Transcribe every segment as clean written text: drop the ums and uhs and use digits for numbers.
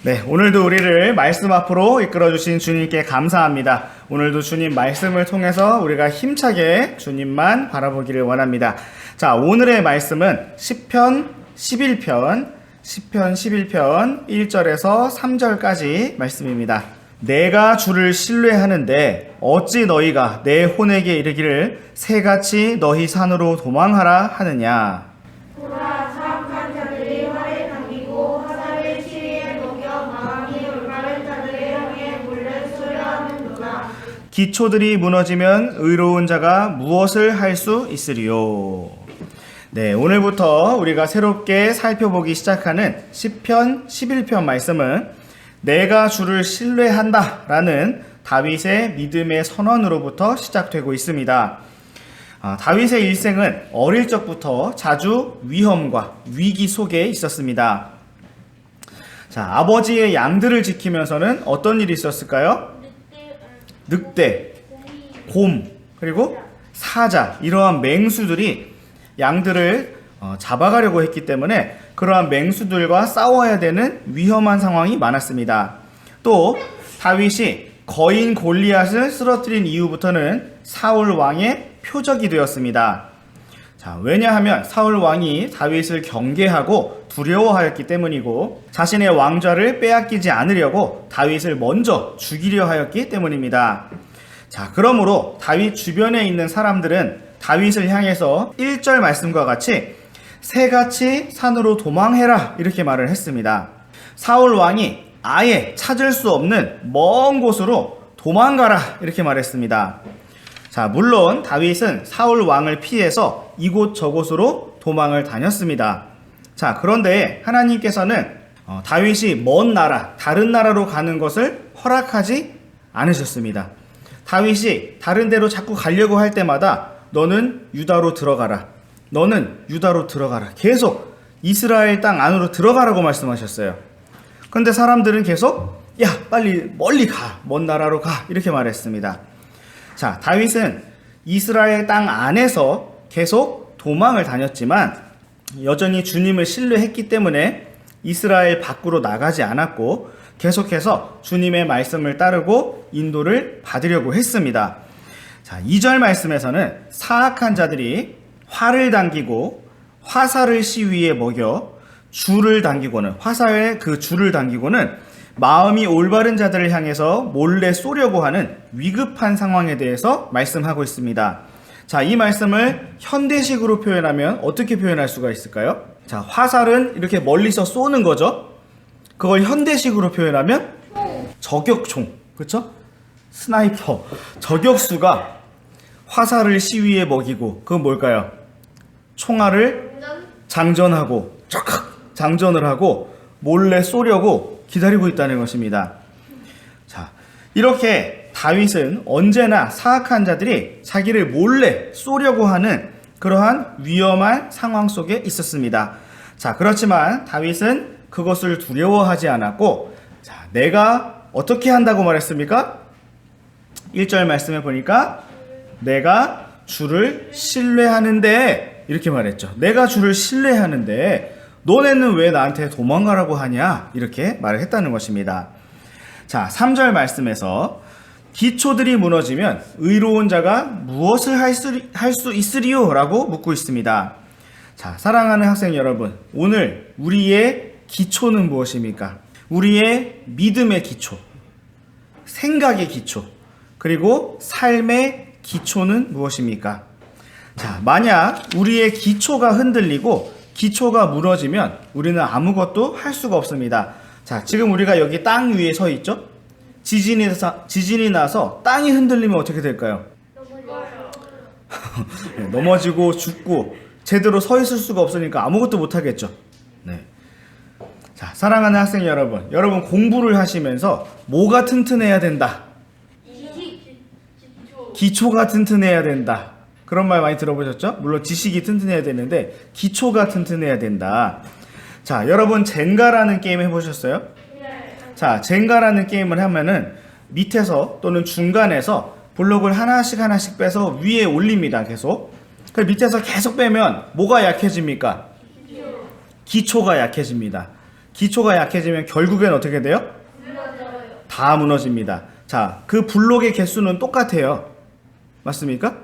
네, 오늘도 우리를 말씀 앞으로 이끌어주신 주님께 감사합니다. 오늘도 주님 말씀을 통해서 우리가 힘차게 주님만 바라보기를 원합니다. 자, 오늘의 말씀은 시편 11편 1절에서 3절까지 말씀입니다. 내가 주를 신뢰하는데 어찌 너희가 내 혼에게 이르기를 새같이 너희 산으로 도망하라 하느냐. 보라, 사악한 자들이 활에 당기고 화살을 시위에 녹여 마음이 올바른 자들을 향해 몰래 쏘려하는도다. 기초들이 무너지면 의로운 자가 무엇을 할 수 있으리요. 네, 오늘부터 우리가 새롭게 살펴보기 시작하는 시편 11편 말씀은 내가 주를 신뢰한다 라는 다윗의 믿음의 선언으로부터 시작되고 있습니다. 다윗의 일생은 어릴 적부터 자주 위험과 위기 속에 있었습니다. 자, 아버지의 양들을 지키면서는 어떤 일이 있었을까요? 늑대, 곰, 그리고 사자, 이러한 맹수들이 양들을 잡아가려고 했기 때문에 그러한 맹수들과 싸워야 되는 위험한 상황이 많았습니다. 또 다윗이 거인 골리앗을 쓰러뜨린 이후부터는 사울 왕의 표적이 되었습니다. 자, 왜냐하면 사울 왕이 다윗을 경계하고 두려워하였기 때문이고 자신의 왕좌를 빼앗기지 않으려고 다윗을 먼저 죽이려 하였기 때문입니다. 자, 그러므로 다윗 주변에 있는 사람들은 다윗을 향해서 1절 말씀과 같이 새같이 산으로 도망해라 이렇게 말을 했습니다. 사울 왕이 아예 찾을 수 없는 먼 곳으로 도망가라 이렇게 말했습니다. 자, 물론 다윗은 사울 왕을 피해서 이곳 저곳으로 도망을 다녔습니다. 자, 그런데 하나님께서는 다윗이 먼 나라, 다른 나라로 가는 것을 허락하지 않으셨습니다. 다윗이 다른 데로 자꾸 가려고 할 때마다 너는 유다로 들어가라. 너는 유다로 들어가라. 계속 이스라엘 땅 안으로 들어가라고 말씀하셨어요. 근데 사람들은 계속 야, 빨리 멀리 가. 먼 나라로 가. 이렇게 말했습니다. 자, 다윗은 이스라엘 땅 안에서 계속 도망을 다녔지만 여전히 주님을 신뢰했기 때문에 이스라엘 밖으로 나가지 않았고 계속해서 주님의 말씀을 따르고 인도를 받으려고 했습니다. 자, 2절 말씀에서는 사악한 자들이 활을 당기고 화살을 시위에 먹여 줄을 당기고는 화살의 그 줄을 당기고는 마음이 올바른 자들을 향해서 몰래 쏘려고 하는 위급한 상황에 대해서 말씀하고 있습니다. 자, 이 말씀을 현대식으로 표현하면 어떻게 표현할 수가 있을까요? 자, 화살은 이렇게 멀리서 쏘는 거죠. 그걸 현대식으로 표현하면 저격총, 그렇죠? 스나이퍼, 저격수가 화살을 시위에 먹이고 그건 뭘까요? 총알을 장전하고 장전을 하고 몰래 쏘려고 기다리고 있다는 것입니다. 자, 이렇게 다윗은 언제나 사악한 자들이 자기를 몰래 쏘려고 하는 그러한 위험한 상황 속에 있었습니다. 자, 그렇지만 다윗은 그것을 두려워하지 않았고, 자, 내가 어떻게 한다고 말했습니까? 1절 말씀에 보니까 내가 주를 신뢰하는데 이렇게 말했죠. 내가 주를 신뢰하는데 너네는 왜 나한테 도망가라고 하냐? 이렇게 말을 했다는 것입니다. 자, 3절 말씀에서 기초들이 무너지면 의로운 자가 무엇을 할 수 있으리요? 라고 묻고 있습니다. 자, 사랑하는 학생 여러분, 오늘 우리의 기초는 무엇입니까? 우리의 믿음의 기초, 생각의 기초, 그리고 삶의 기초는 무엇입니까? 자, 만약 우리의 기초가 흔들리고 기초가 무너지면 우리는 아무것도 할 수가 없습니다. 자, 지금 우리가 여기 땅 위에 서 있죠? 지진이 나서 땅이 흔들리면 어떻게 될까요? 네, 넘어지고 죽고 제대로 서 있을 수가 없으니까 아무것도 못 하겠죠. 네. 자, 사랑하는 학생 여러분 공부를 하시면서 뭐가 튼튼해야 된다? 기초가 튼튼해야 된다. 그런 말 많이 들어보셨죠? 물론 지식이 튼튼해야 되는데 기초가 튼튼해야 된다. 자, 여러분 젠가라는 게임 해보셨어요? 자, 젠가라는 게임을 하면은 밑에서 또는 중간에서 블록을 하나씩 빼서 위에 올립니다. 계속. 그 밑에서 계속 빼면 뭐가 약해집니까? 기초가 약해집니다. 기초가 약해지면 결국엔 어떻게 돼요? 다 무너집니다. 자, 그 블록의 개수는 똑같아요. 맞습니까?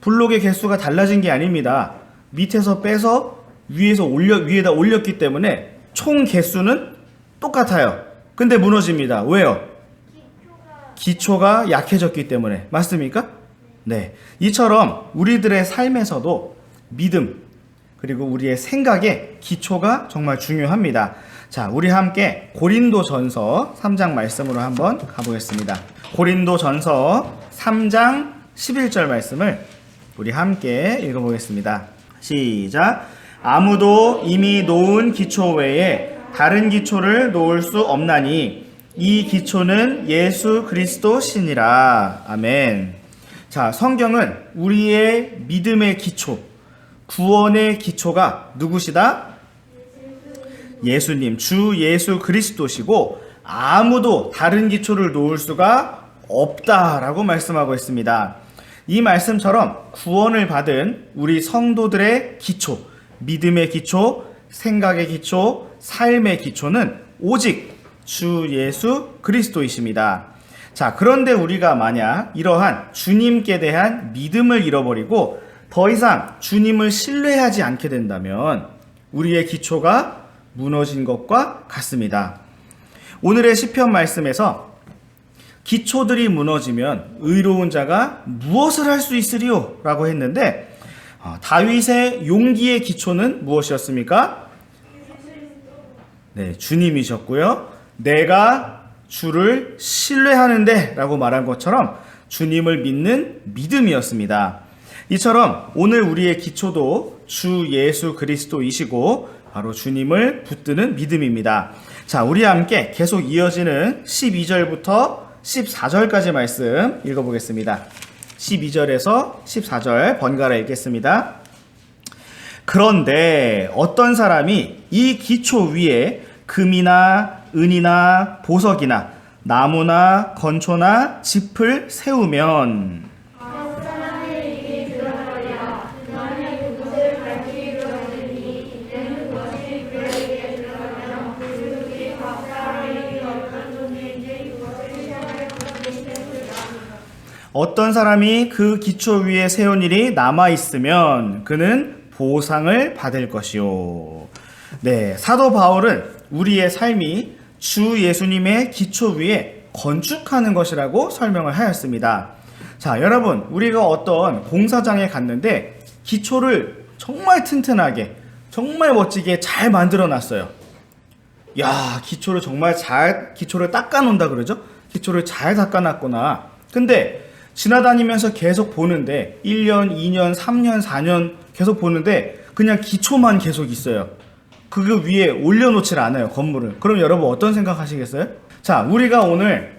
블록의 개수가 달라진 게 아닙니다. 밑에서 빼서 위에다 올렸기 때문에 총 개수는 똑같아요. 근데 무너집니다. 왜요? 기초가 약해졌기 때문에. 맞습니까? 네. 이처럼 우리들의 삶에서도 믿음, 그리고 우리의 생각에 기초가 정말 중요합니다. 자, 우리 함께 고린도전서 3장 말씀으로 한번 가보겠습니다. 고린도전서 3장 11절 말씀을 우리 함께 읽어보겠습니다. 시작. 아무도 이미 놓은 기초 외에 다른 기초를 놓을 수 없나니 이 기초는 예수 그리스도시니라. 아멘. 자, 성경은 우리의 믿음의 기초, 구원의 기초가 누구시다? 예수님, 주 예수 그리스도시고 아무도 다른 기초를 놓을 수가 없다라고 말씀하고 있습니다. 이 말씀처럼 구원을 받은 우리 성도들의 기초, 믿음의 기초, 생각의 기초, 삶의 기초는 오직 주 예수 그리스도이십니다. 자, 그런데 우리가 만약 이러한 주님께 대한 믿음을 잃어버리고 더 이상 주님을 신뢰하지 않게 된다면 우리의 기초가 무너진 것과 같습니다. 오늘의 시편 말씀에서 기초들이 무너지면 의로운 자가 무엇을 할 수 있으리요? 라고 했는데 다윗의 용기의 기초는 무엇이었습니까? 네, 주님이셨고요. 내가 주를 신뢰하는데 라고 말한 것처럼 주님을 믿는 믿음이었습니다. 이처럼 오늘 우리의 기초도 주 예수 그리스도이시고 바로 주님을 붙드는 믿음입니다. 자, 우리 함께 계속 이어지는 12절부터 14절까지 말씀 읽어보겠습니다. 12절에서 14절 번갈아 읽겠습니다. 그런데 어떤 사람이 이 기초 위에 금이나 은이나 보석이나 나무나 건초나 짚을 세우면 어떤 사람이 그 기초 위에 세운 일이 남아있으면 그는 보상을 받을 것이요. 네, 사도 바울은 우리의 삶이 주 예수님의 기초 위에 건축하는 것이라고 설명을 하였습니다. 자, 여러분, 우리가 어떤 공사장에 갔는데 기초를 정말 튼튼하게, 정말 멋지게 잘 만들어 놨어요. 야, 기초를 기초를 닦아 놓는다 그러죠? 기초를 잘 닦아 놨구나. 근데 지나다니면서 계속 보는데 1년, 2년, 3년, 4년 계속 보는데 그냥 기초만 계속 있어요. 그 위에 올려놓질 않아요, 건물을. 그럼 여러분 어떤 생각 하시겠어요? 자, 우리가 오늘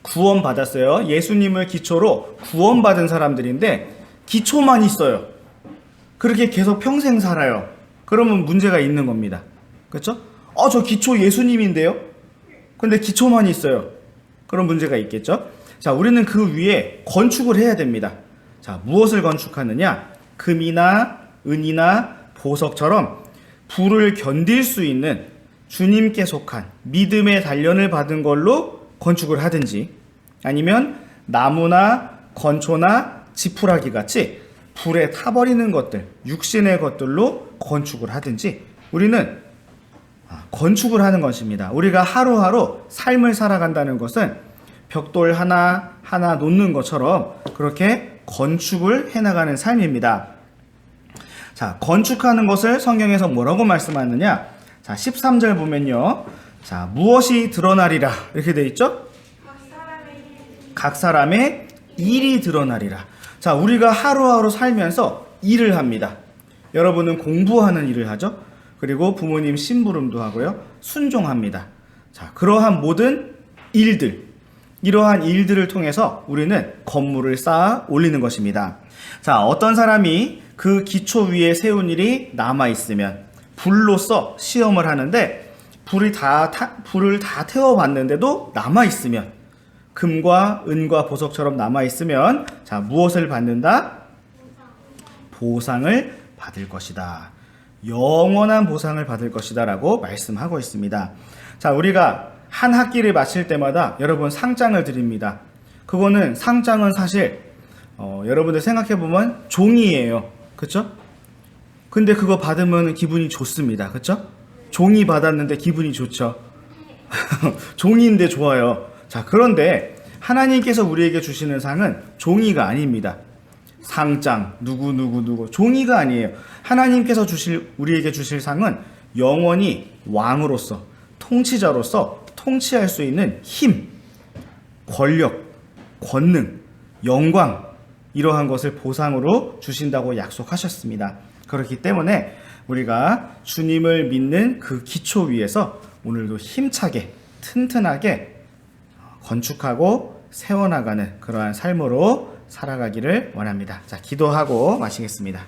구원받았어요. 예수님을 기초로 구원받은 사람들인데 기초만 있어요. 그렇게 계속 평생 살아요. 그러면 문제가 있는 겁니다. 그렇죠? 저 기초 예수님인데요? 근데 기초만 있어요. 그런 문제가 있겠죠? 자, 우리는 그 위에 건축을 해야 됩니다. 자, 무엇을 건축하느냐? 금이나 은이나 보석처럼 불을 견딜 수 있는 주님께 속한 믿음의 단련을 받은 걸로 건축을 하든지 아니면 나무나 건초나 지푸라기 같이 불에 타버리는 것들, 육신의 것들로 건축을 하든지 우리는 건축을 하는 것입니다. 우리가 하루하루 삶을 살아간다는 것은 벽돌 하나 놓는 것처럼 그렇게 건축을 해나가는 삶입니다. 자, 건축하는 것을 성경에서 뭐라고 말씀하느냐? 자, 13절 보면요. 자, 무엇이 드러나리라 이렇게 돼 있죠? 각 사람의 일이 드러나리라. 자, 우리가 하루하루 살면서 일을 합니다. 여러분은 공부하는 일을 하죠? 그리고 부모님 심부름도 하고요. 순종합니다. 자, 그러한 모든 일들, 이러한 일들을 통해서 우리는 건물을 쌓아 올리는 것입니다. 자, 어떤 사람이 그 기초 위에 세운 일이 남아있으면 불로써 시험을 하는데 불을 다 태워봤는데도 남아있으면 금과 은과 보석처럼 남아있으면 자, 무엇을 받는다? 보상을 받을 것이다. 영원한 보상을 받을 것이다 라고 말씀하고 있습니다. 자, 우리가 한 학기를 마칠 때마다 여러분 상장을 드립니다. 그거는 상장은 사실 여러분들 생각해보면 종이에요. 그쵸? 근데 그거 받으면 기분이 좋습니다. 그쵸? 종이 받았는데 기분이 좋죠. 종이인데 좋아요. 자, 그런데 하나님께서 우리에게 주시는 상은 종이가 아닙니다. 상장, 누구 종이가 아니에요. 하나님께서 우리에게 주실 상은 영원히 왕으로서, 통치자로서 통치할 수 있는 힘, 권력, 권능, 영광, 이러한 것을 보상으로 주신다고 약속하셨습니다. 그렇기 때문에 우리가 주님을 믿는 그 기초 위에서 오늘도 힘차게, 튼튼하게 건축하고 세워나가는 그러한 삶으로 살아가기를 원합니다. 자, 기도하고 마치겠습니다.